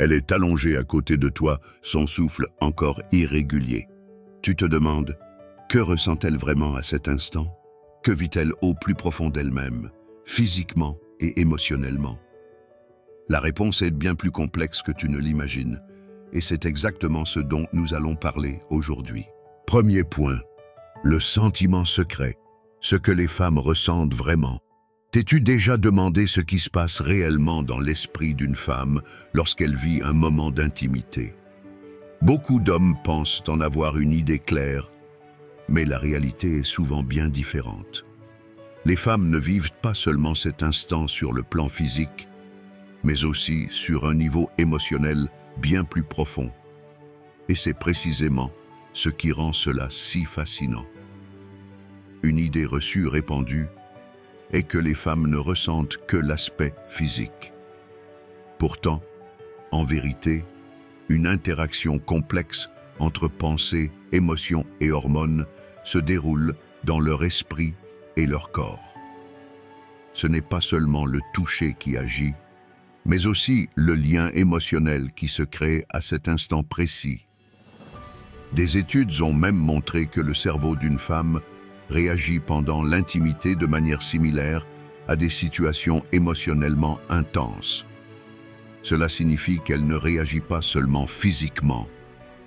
Elle est allongée à côté de toi, son souffle encore irrégulier. Tu te demandes, que ressent-elle vraiment à cet instant? Que vit-elle au plus profond d'elle-même, physiquement et émotionnellement? La réponse est bien plus complexe que tu ne l'imagines, et c'est exactement ce dont nous allons parler aujourd'hui. Premier point, le sentiment secret, ce que les femmes ressentent vraiment. T'es-tu déjà demandé ce qui se passe réellement dans l'esprit d'une femme lorsqu'elle vit un moment d'intimité? Beaucoup d'hommes pensent en avoir une idée claire, mais la réalité est souvent bien différente. Les femmes ne vivent pas seulement cet instant sur le plan physique, mais aussi sur un niveau émotionnel bien plus profond. Et c'est précisément ce qui rend cela si fascinant. Une idée reçue répandue est que les femmes ne ressentent que l'aspect physique. Pourtant, en vérité, une interaction complexe entre pensée, émotion et hormones se déroule dans leur esprit et leur corps. Ce n'est pas seulement le toucher qui agit, mais aussi le lien émotionnel qui se crée à cet instant précis. Des études ont même montré que le cerveau d'une femme réagit pendant l'intimité de manière similaire à des situations émotionnellement intenses. Cela signifie qu'elle ne réagit pas seulement physiquement,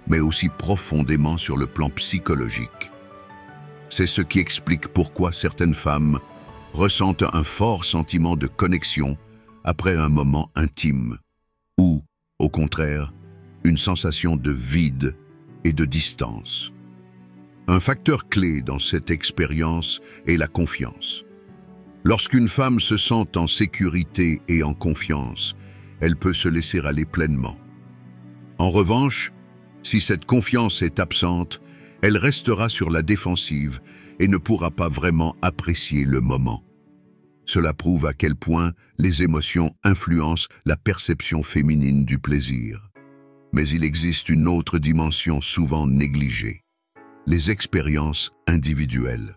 mais aussi profondément sur le plan psychologique. C'est ce qui explique pourquoi certaines femmes ressentent un fort sentiment de connexion après un moment intime, ou, au contraire, une sensation de vide et de distance. Un facteur clé dans cette expérience est la confiance. Lorsqu'une femme se sent en sécurité et en confiance, elle peut se laisser aller pleinement. En revanche, si cette confiance est absente, elle restera sur la défensive et ne pourra pas vraiment apprécier le moment. Cela prouve à quel point les émotions influencent la perception féminine du plaisir. Mais il existe une autre dimension souvent négligée: les expériences individuelles.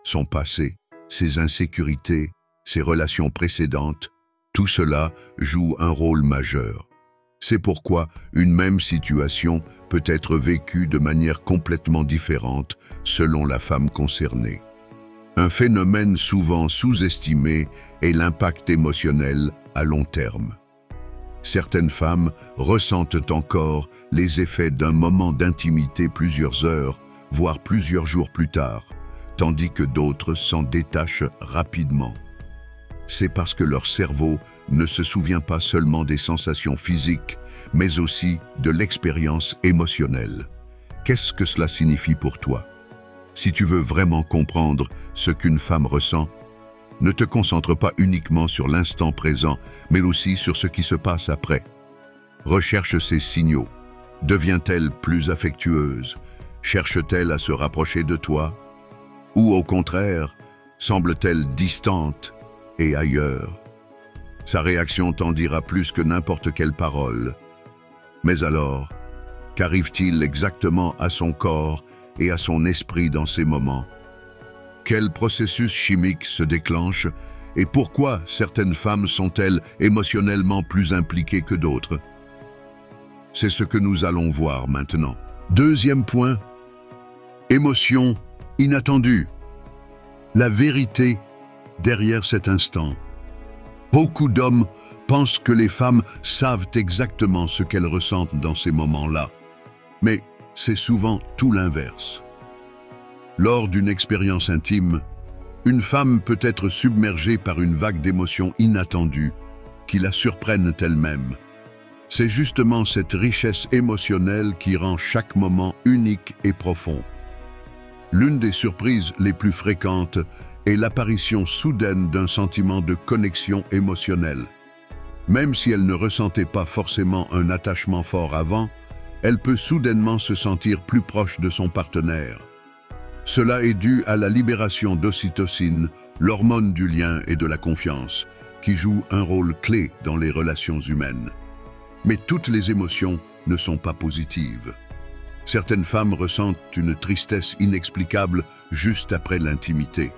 Son passé, ses insécurités, ses relations précédentes, tout cela joue un rôle majeur. C'est pourquoi une même situation peut être vécue de manière complètement différente selon la femme concernée. Un phénomène souvent sous-estimé est l'impact émotionnel à long terme. Certaines femmes ressentent encore les effets d'un moment d'intimité plusieurs heures, voire plusieurs jours plus tard, tandis que d'autres s'en détachent rapidement. C'est parce que leur cerveau ne se souvient pas seulement des sensations physiques, mais aussi de l'expérience émotionnelle. Qu'est-ce que cela signifie pour toi? Si tu veux vraiment comprendre ce qu'une femme ressent, ne te concentre pas uniquement sur l'instant présent, mais aussi sur ce qui se passe après. Recherche ces signaux. Devient-elle plus affectueuse? Cherche-t-elle à se rapprocher de toi? Ou au contraire, semble-t-elle distante et ailleurs? Sa réaction t'en dira plus que n'importe quelle parole. Mais alors, qu'arrive-t-il exactement à son corps et à son esprit dans ces moments? Quel processus chimique se déclenche et pourquoi certaines femmes sont-elles émotionnellement plus impliquées que d'autres? C'est ce que nous allons voir maintenant. Deuxième point, émotion inattendue. La vérité derrière cet instant. Beaucoup d'hommes pensent que les femmes savent exactement ce qu'elles ressentent dans ces moments-là. Mais c'est souvent tout l'inverse. Lors d'une expérience intime, une femme peut être submergée par une vague d'émotions inattendues qui la surprennent elle-même. C'est justement cette richesse émotionnelle qui rend chaque moment unique et profond. L'une des surprises les plus fréquentes est l'apparition soudaine d'un sentiment de connexion émotionnelle. Même si elle ne ressentait pas forcément un attachement fort avant, elle peut soudainement se sentir plus proche de son partenaire. Cela est dû à la libération d'ocytocine, l'hormone du lien et de la confiance, qui joue un rôle clé dans les relations humaines. Mais toutes les émotions ne sont pas positives. Certaines femmes ressentent une tristesse inexplicable juste après l'intimité.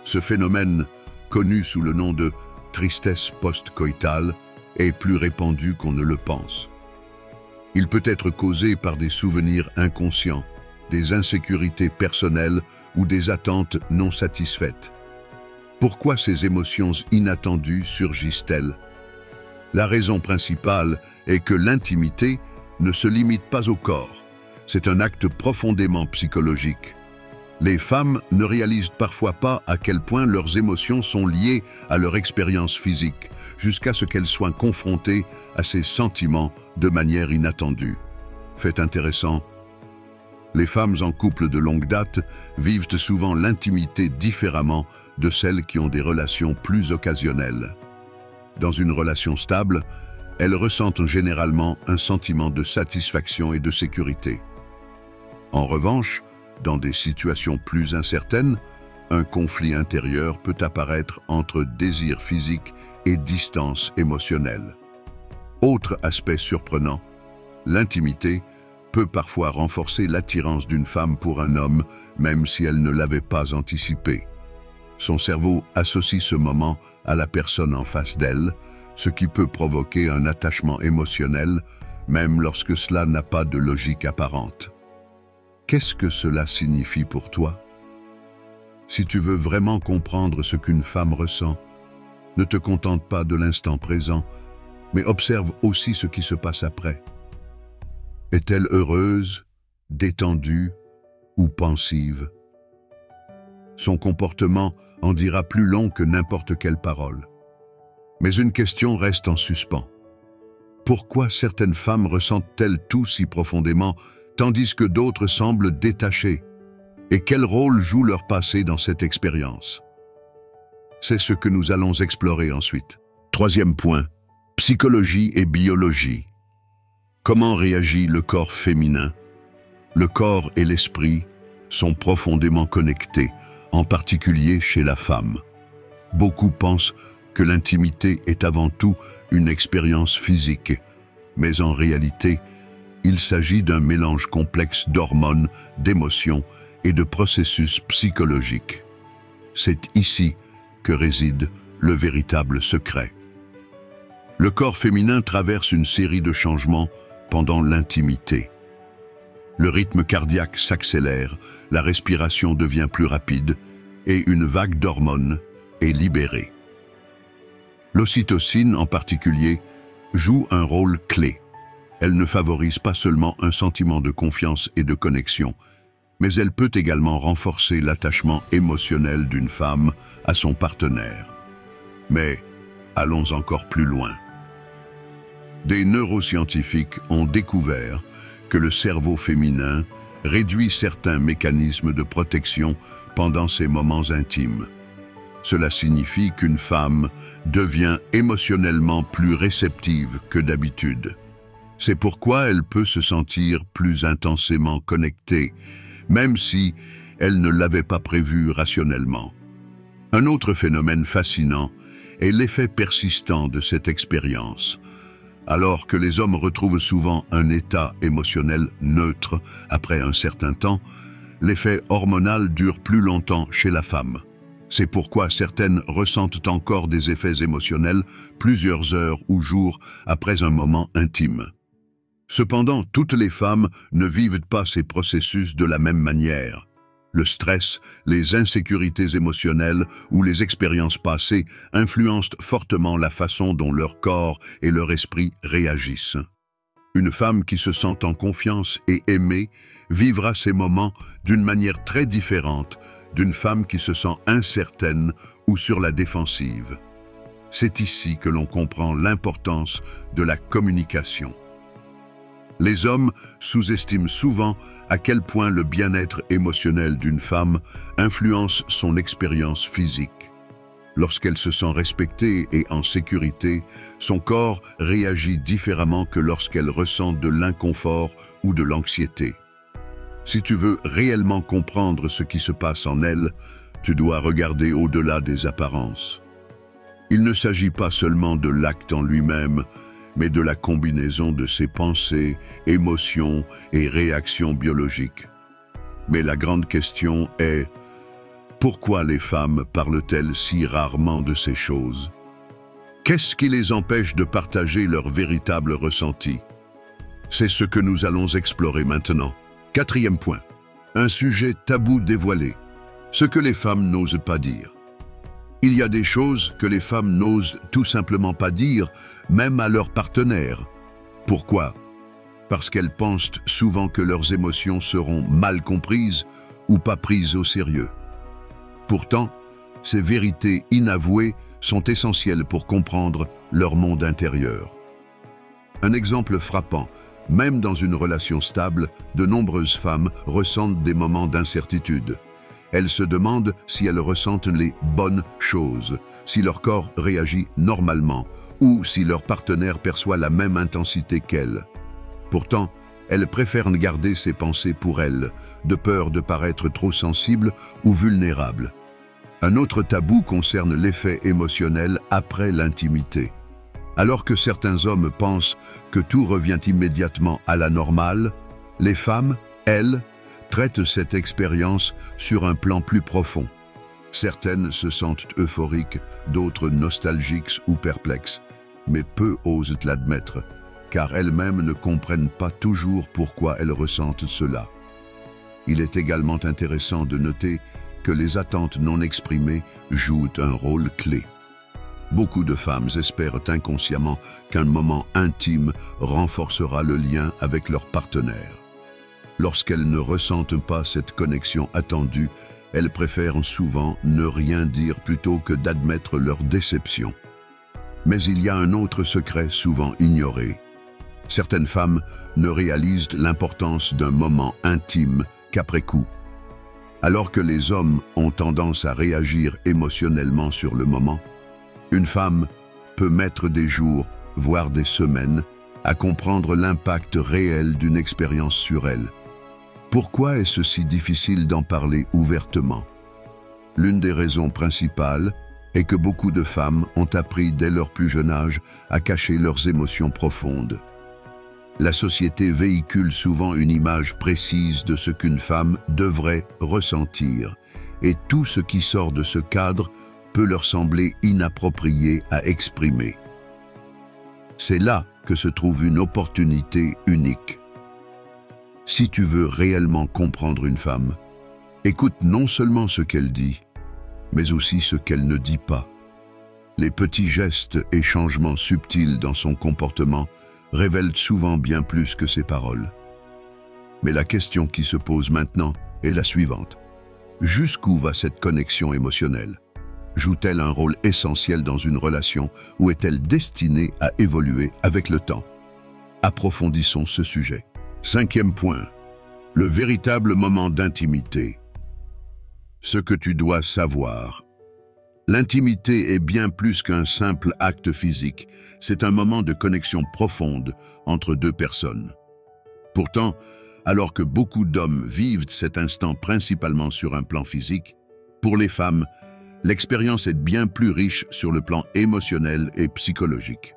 Ce phénomène, connu sous le nom de tristesse post-coïtale, est plus répandu qu'on ne le pense. Il peut être causé par des souvenirs inconscients, des insécurités personnelles ou des attentes non satisfaites. Pourquoi ces émotions inattendues surgissent-elles? La raison principale est que l'intimité ne se limite pas au corps. C'est un acte profondément psychologique. Les femmes ne réalisent parfois pas à quel point leurs émotions sont liées à leur expérience physique, jusqu'à ce qu'elles soient confrontées à ces sentiments de manière inattendue. Fait intéressant, les femmes en couple de longue date vivent souvent l'intimité différemment de celles qui ont des relations plus occasionnelles. Dans une relation stable, elles ressentent généralement un sentiment de satisfaction et de sécurité. En revanche, dans des situations plus incertaines, un conflit intérieur peut apparaître entre désir physique et distance émotionnelle. Autre aspect surprenant, l'intimité peut parfois renforcer l'attirance d'une femme pour un homme, même si elle ne l'avait pas anticipé. Son cerveau associe ce moment à la personne en face d'elle, ce qui peut provoquer un attachement émotionnel, même lorsque cela n'a pas de logique apparente. Qu'est-ce que cela signifie pour toi? Si tu veux vraiment comprendre ce qu'une femme ressent, ne te contente pas de l'instant présent, mais observe aussi ce qui se passe après. Est-elle heureuse, détendue ou pensive? Son comportement en dira plus long que n'importe quelle parole. Mais une question reste en suspens. Pourquoi certaines femmes ressentent-elles tout si profondément, tandis que d'autres semblent détachées? Et quel rôle joue leur passé dans cette expérience? C'est ce que nous allons explorer ensuite. Troisième point, psychologie et biologie. Comment réagit le corps féminin? Le corps et l'esprit sont profondément connectés, en particulier chez la femme. Beaucoup pensent que l'intimité est avant tout une expérience physique, mais en réalité, il s'agit d'un mélange complexe d'hormones, d'émotions et de processus psychologiques. C'est ici que réside le véritable secret. Le corps féminin traverse une série de changements pendant l'intimité. Le rythme cardiaque s'accélère, la respiration devient plus rapide et une vague d'hormones est libérée. L'ocytocine en particulier joue un rôle clé. Elle ne favorise pas seulement un sentiment de confiance et de connexion, mais elle peut également renforcer l'attachement émotionnel d'une femme à son partenaire. Mais allons encore plus loin. Des neuroscientifiques ont découvert que le cerveau féminin réduit certains mécanismes de protection pendant ces moments intimes. Cela signifie qu'une femme devient émotionnellement plus réceptive que d'habitude. C'est pourquoi elle peut se sentir plus intensément connectée, même si elle ne l'avait pas prévu rationnellement. Un autre phénomène fascinant est l'effet persistant de cette expérience. Alors que les hommes retrouvent souvent un état émotionnel neutre après un certain temps, l'effet hormonal dure plus longtemps chez la femme. C'est pourquoi certaines ressentent encore des effets émotionnels plusieurs heures ou jours après un moment intime. Cependant, toutes les femmes ne vivent pas ces processus de la même manière. Le stress, les insécurités émotionnelles ou les expériences passées influencent fortement la façon dont leur corps et leur esprit réagissent. Une femme qui se sent en confiance et aimée vivra ces moments d'une manière très différente d'une femme qui se sent incertaine ou sur la défensive. C'est ici que l'on comprend l'importance de la communication. Les hommes sous-estiment souvent à quel point le bien-être émotionnel d'une femme influence son expérience physique. Lorsqu'elle se sent respectée et en sécurité, son corps réagit différemment que lorsqu'elle ressent de l'inconfort ou de l'anxiété. Si tu veux réellement comprendre ce qui se passe en elle, tu dois regarder au-delà des apparences. Il ne s'agit pas seulement de l'acte en lui-même, mais de la combinaison de ses pensées, émotions et réactions biologiques. Mais la grande question est, pourquoi les femmes parlent-elles si rarement de ces choses? Qu'est-ce qui les empêche de partager leur véritable ressenti? C'est ce que nous allons explorer maintenant. Quatrième point. Un sujet tabou dévoilé. Ce que les femmes n'osent pas dire. Il y a des choses que les femmes n'osent tout simplement pas dire, même à leur partenaire. Pourquoi? Parce qu'elles pensent souvent que leurs émotions seront mal comprises ou pas prises au sérieux. Pourtant, ces vérités inavouées sont essentielles pour comprendre leur monde intérieur. Un exemple frappant, même dans une relation stable, de nombreuses femmes ressentent des moments d'incertitude. Elles se demandent si elles ressentent les bonnes choses, si leur corps réagit normalement ou si leur partenaire perçoit la même intensité qu'elles. Pourtant, elles préfèrent garder ces pensées pour elles, de peur de paraître trop sensibles ou vulnérables. Un autre tabou concerne l'effet émotionnel après l'intimité. Alors que certains hommes pensent que tout revient immédiatement à la normale, les femmes, elles, traitent cette expérience sur un plan plus profond. Certaines se sentent euphoriques, d'autres nostalgiques ou perplexes, mais peu osent l'admettre, car elles-mêmes ne comprennent pas toujours pourquoi elles ressentent cela. Il est également intéressant de noter que les attentes non exprimées jouent un rôle clé. Beaucoup de femmes espèrent inconsciemment qu'un moment intime renforcera le lien avec leur partenaire. Lorsqu'elles ne ressentent pas cette connexion attendue, elles préfèrent souvent ne rien dire plutôt que d'admettre leur déception. Mais il y a un autre secret souvent ignoré. Certaines femmes ne réalisent l'importance d'un moment intime qu'après coup. Alors que les hommes ont tendance à réagir émotionnellement sur le moment, une femme peut mettre des jours, voire des semaines, à comprendre l'impact réel d'une expérience sur elle. Pourquoi est-ce si difficile d'en parler ouvertement? L'une des raisons principales est que beaucoup de femmes ont appris dès leur plus jeune âge à cacher leurs émotions profondes. La société véhicule souvent une image précise de ce qu'une femme devrait ressentir, et tout ce qui sort de ce cadre peut leur sembler inapproprié à exprimer. C'est là que se trouve une opportunité unique. Si tu veux réellement comprendre une femme, écoute non seulement ce qu'elle dit, mais aussi ce qu'elle ne dit pas. Les petits gestes et changements subtils dans son comportement révèlent souvent bien plus que ses paroles. Mais la question qui se pose maintenant est la suivante. Jusqu'où va cette connexion émotionnelle? Joue-t-elle un rôle essentiel dans une relation ou est-elle destinée à évoluer avec le temps? Approfondissons ce sujet. Cinquième point, le véritable moment d'intimité. Ce que tu dois savoir. L'intimité est bien plus qu'un simple acte physique, c'est un moment de connexion profonde entre deux personnes. Pourtant, alors que beaucoup d'hommes vivent cet instant principalement sur un plan physique, pour les femmes, l'expérience est bien plus riche sur le plan émotionnel et psychologique.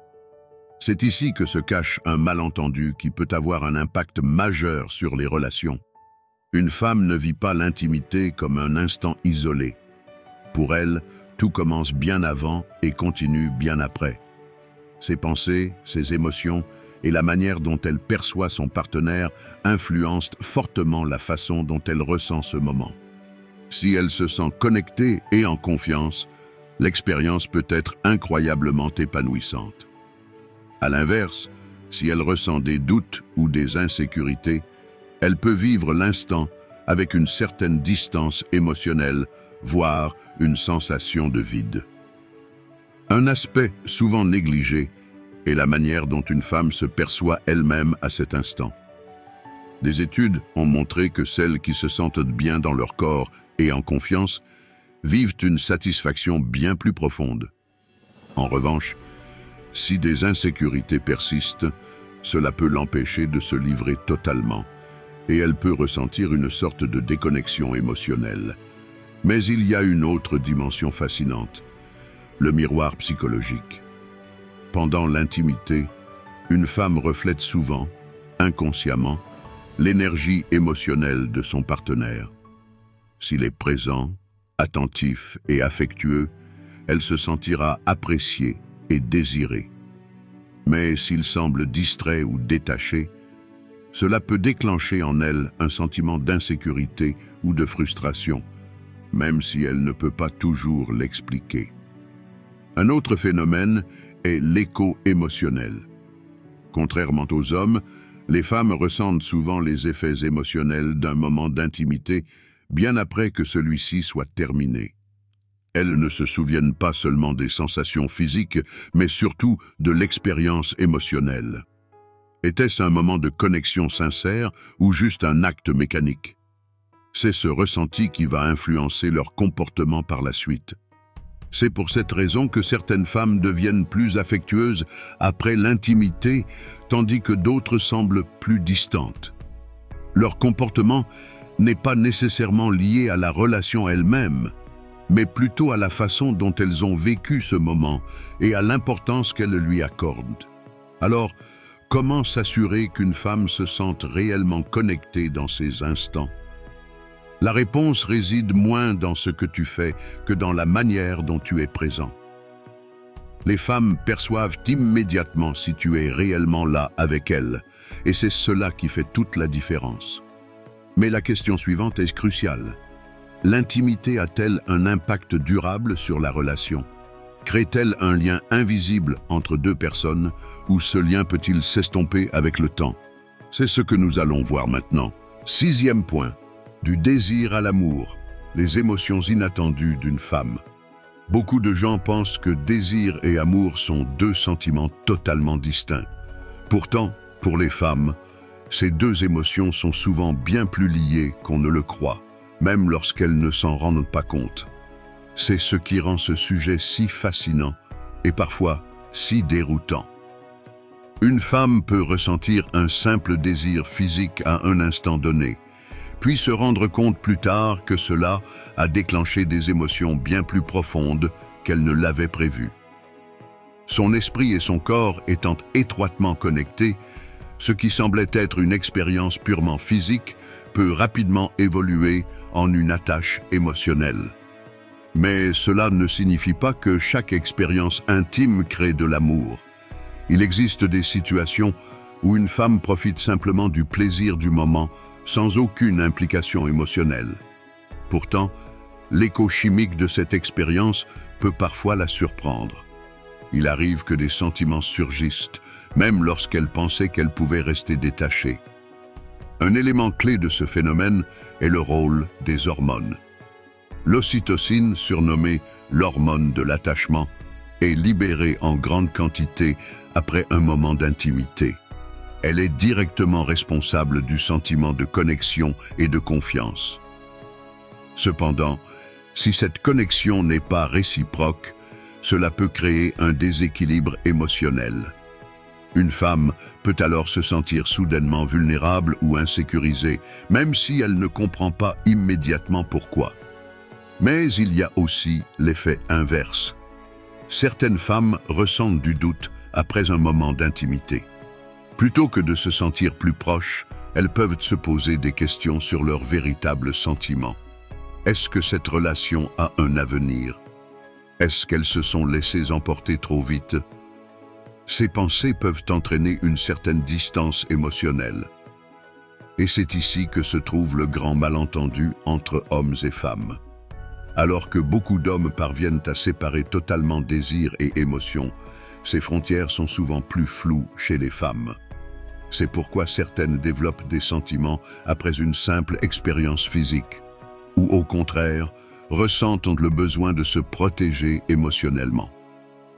C'est ici que se cache un malentendu qui peut avoir un impact majeur sur les relations. Une femme ne vit pas l'intimité comme un instant isolé. Pour elle, tout commence bien avant et continue bien après. Ses pensées, ses émotions et la manière dont elle perçoit son partenaire influencent fortement la façon dont elle ressent ce moment. Si elle se sent connectée et en confiance, l'expérience peut être incroyablement épanouissante. À l'inverse, si elle ressent des doutes ou des insécurités, elle peut vivre l'instant avec une certaine distance émotionnelle, voire une sensation de vide. Un aspect souvent négligé est la manière dont une femme se perçoit elle-même à cet instant. Des études ont montré que celles qui se sentent bien dans leur corps et en confiance vivent une satisfaction bien plus profonde. En revanche, si des insécurités persistent, cela peut l'empêcher de se livrer totalement, et elle peut ressentir une sorte de déconnexion émotionnelle. Mais il y a une autre dimension fascinante, le miroir psychologique. Pendant l'intimité, une femme reflète souvent, inconsciemment, l'énergie émotionnelle de son partenaire. S'il est présent, attentif et affectueux, elle se sentira appréciée et désiré. Mais s'il semble distrait ou détaché, cela peut déclencher en elle un sentiment d'insécurité ou de frustration, même si elle ne peut pas toujours l'expliquer. Un autre phénomène est l'écho émotionnel. Contrairement aux hommes, les femmes ressentent souvent les effets émotionnels d'un moment d'intimité bien après que celui-ci soit terminé. Elles ne se souviennent pas seulement des sensations physiques, mais surtout de l'expérience émotionnelle. Était-ce un moment de connexion sincère ou juste un acte mécanique? C'est ce ressenti qui va influencer leur comportement par la suite. C'est pour cette raison que certaines femmes deviennent plus affectueuses après l'intimité, tandis que d'autres semblent plus distantes. Leur comportement n'est pas nécessairement lié à la relation elle-même, mais plutôt à la façon dont elles ont vécu ce moment et à l'importance qu'elles lui accordent. Alors, comment s'assurer qu'une femme se sente réellement connectée dans ces instants? La réponse réside moins dans ce que tu fais que dans la manière dont tu es présent. Les femmes perçoivent immédiatement si tu es réellement là avec elles, et c'est cela qui fait toute la différence. Mais la question suivante est cruciale. L'intimité a-t-elle un impact durable sur la relation? Crée-t-elle un lien invisible entre deux personnes ou ce lien peut-il s'estomper avec le temps? C'est ce que nous allons voir maintenant. 6e point, du désir à l'amour, les émotions inattendues d'une femme. Beaucoup de gens pensent que désir et amour sont deux sentiments totalement distincts. Pourtant, pour les femmes, ces deux émotions sont souvent bien plus liées qu'on ne le croit, même lorsqu'elles ne s'en rendent pas compte. C'est ce qui rend ce sujet si fascinant et parfois si déroutant. Une femme peut ressentir un simple désir physique à un instant donné, puis se rendre compte plus tard que cela a déclenché des émotions bien plus profondes qu'elle ne l'avait prévu. Son esprit et son corps étant étroitement connectés, ce qui semblait être une expérience purement physique peut rapidement évoluer en une attache émotionnelle. Mais cela ne signifie pas que chaque expérience intime crée de l'amour. Il existe des situations où une femme profite simplement du plaisir du moment sans aucune implication émotionnelle. Pourtant, l'écho chimique de cette expérience peut parfois la surprendre. Il arrive que des sentiments surgissent, même lorsqu'elle pensait qu'elle pouvait rester détachée. Un élément clé de ce phénomène est le rôle des hormones. L'ocytocine, surnommée l'hormone de l'attachement, est libérée en grande quantité après un moment d'intimité. Elle est directement responsable du sentiment de connexion et de confiance. Cependant, si cette connexion n'est pas réciproque, cela peut créer un déséquilibre émotionnel. Une femme peut alors se sentir soudainement vulnérable ou insécurisée, même si elle ne comprend pas immédiatement pourquoi. Mais il y a aussi l'effet inverse. Certaines femmes ressentent du doute après un moment d'intimité. Plutôt que de se sentir plus proches, elles peuvent se poser des questions sur leurs véritables sentiments. Est-ce que cette relation a un avenir? Est-ce qu'elles se sont laissées emporter trop vite? Ces pensées peuvent entraîner une certaine distance émotionnelle. Et c'est ici que se trouve le grand malentendu entre hommes et femmes. Alors que beaucoup d'hommes parviennent à séparer totalement désir et émotion, ces frontières sont souvent plus floues chez les femmes. C'est pourquoi certaines développent des sentiments après une simple expérience physique, ou au contraire, ressentent le besoin de se protéger émotionnellement.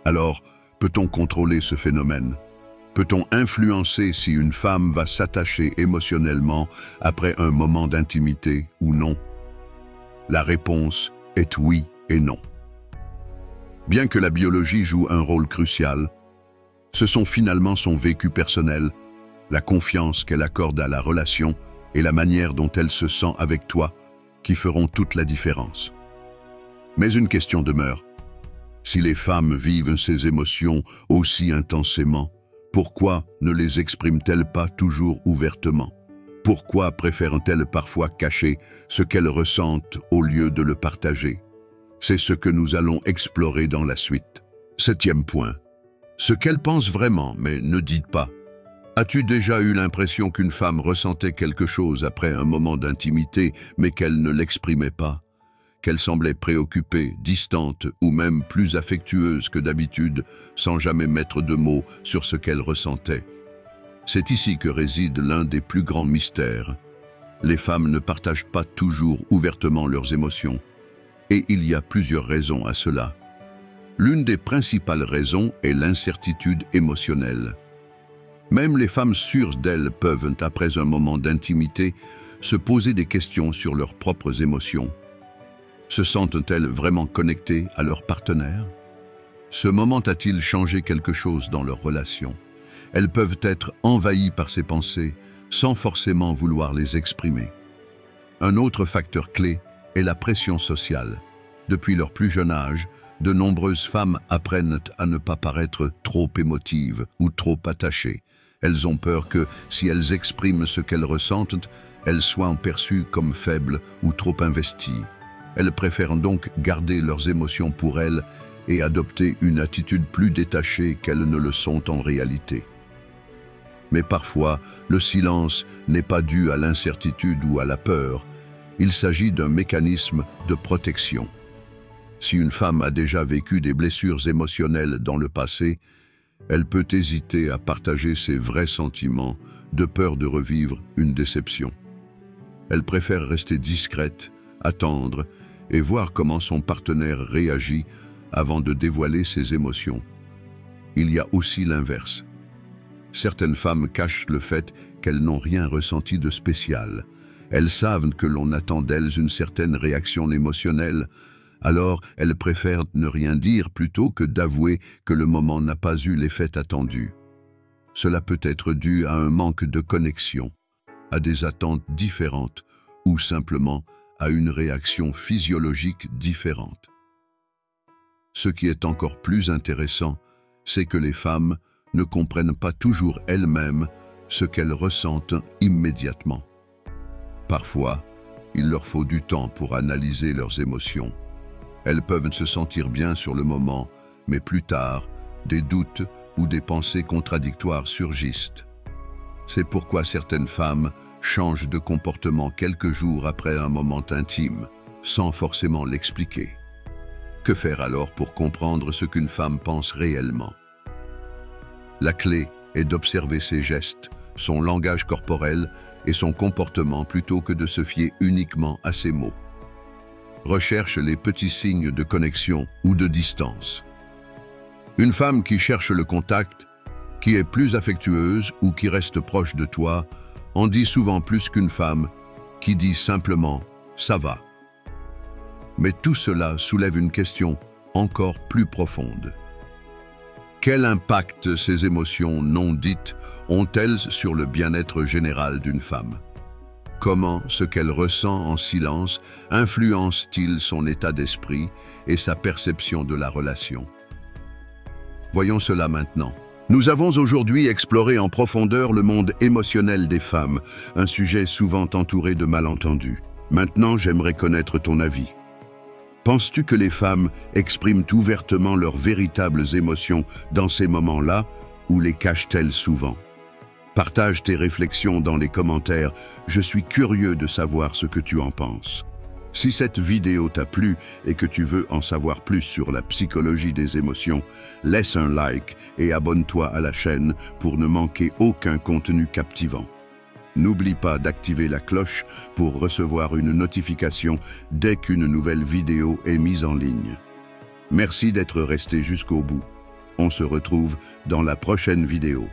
Alors, peut-on contrôler ce phénomène? Peut-on influencer si une femme va s'attacher émotionnellement après un moment d'intimité ou non? La réponse est oui et non. Bien que la biologie joue un rôle crucial, ce sont finalement son vécu personnel, la confiance qu'elle accorde à la relation et la manière dont elle se sent avec toi qui feront toute la différence. Mais une question demeure. Si les femmes vivent ces émotions aussi intensément, pourquoi ne les expriment-elles pas toujours ouvertement? Pourquoi préfèrent-elles parfois cacher ce qu'elles ressentent au lieu de le partager? C'est ce que nous allons explorer dans la suite. 7e point. Ce qu'elle pense vraiment, mais ne dites pas. As-tu déjà eu l'impression qu'une femme ressentait quelque chose après un moment d'intimité, mais qu'elle ne l'exprimait pas? Qu'elle semblait préoccupée, distante ou même plus affectueuse que d'habitude, sans jamais mettre de mots sur ce qu'elle ressentait? C'est ici que réside l'un des plus grands mystères. Les femmes ne partagent pas toujours ouvertement leurs émotions, et il y a plusieurs raisons à cela. L'une des principales raisons est l'incertitude émotionnelle. Même les femmes sûres d'elles peuvent, après un moment d'intimité, se poser des questions sur leurs propres émotions. Se sentent-elles vraiment connectées à leur partenaire? Ce moment a-t-il changé quelque chose dans leur relation? Elles peuvent être envahies par ces pensées, sans forcément vouloir les exprimer. Un autre facteur clé est la pression sociale. Depuis leur plus jeune âge, de nombreuses femmes apprennent à ne pas paraître trop émotives ou trop attachées. Elles ont peur que, si elles expriment ce qu'elles ressentent, elles soient perçues comme faibles ou trop investies. Elles préfèrent donc garder leurs émotions pour elles et adopter une attitude plus détachée qu'elles ne le sont en réalité. Mais parfois, le silence n'est pas dû à l'incertitude ou à la peur. Il s'agit d'un mécanisme de protection. Si une femme a déjà vécu des blessures émotionnelles dans le passé, elle peut hésiter à partager ses vrais sentiments de peur de revivre une déception. Elle préfère rester discrète, attendre et voir comment son partenaire réagit avant de dévoiler ses émotions. Il y a aussi l'inverse. Certaines femmes cachent le fait qu'elles n'ont rien ressenti de spécial. Elles savent que l'on attend d'elles une certaine réaction émotionnelle, alors elles préfèrent ne rien dire plutôt que d'avouer que le moment n'a pas eu l'effet attendu. Cela peut être dû à un manque de connexion, à des attentes différentes ou simplement à une réaction physiologique différente. Ce qui est encore plus intéressant, c'est que les femmes ne comprennent pas toujours elles-mêmes ce qu'elles ressentent immédiatement. Parfois, il leur faut du temps pour analyser leurs émotions. Elles peuvent se sentir bien sur le moment, mais plus tard, des doutes ou des pensées contradictoires surgissent. C'est pourquoi certaines femmes changent de comportement quelques jours après un moment intime, sans forcément l'expliquer. Que faire alors pour comprendre ce qu'une femme pense réellement? La clé est d'observer ses gestes, son langage corporel et son comportement plutôt que de se fier uniquement à ses mots. Recherche les petits signes de connexion ou de distance. Une femme qui cherche le contact, qui est plus affectueuse ou qui reste proche de toi, en dit souvent plus qu'une femme qui dit simplement « ça va ». Mais tout cela soulève une question encore plus profonde. Quel impact ces émotions non dites ont-elles sur le bien-être général d'une femme? Comment ce qu'elle ressent en silence influence-t-il son état d'esprit et sa perception de la relation? Voyons cela maintenant. Nous avons aujourd'hui exploré en profondeur le monde émotionnel des femmes, un sujet souvent entouré de malentendus. Maintenant, j'aimerais connaître ton avis. Penses-tu que les femmes expriment ouvertement leurs véritables émotions dans ces moments-là ou les cachent-elles souvent? Partage tes réflexions dans les commentaires, je suis curieux de savoir ce que tu en penses. Si cette vidéo t'a plu et que tu veux en savoir plus sur la psychologie des émotions, laisse un like et abonne-toi à la chaîne pour ne manquer aucun contenu captivant. N'oublie pas d'activer la cloche pour recevoir une notification dès qu'une nouvelle vidéo est mise en ligne. Merci d'être resté jusqu'au bout. On se retrouve dans la prochaine vidéo.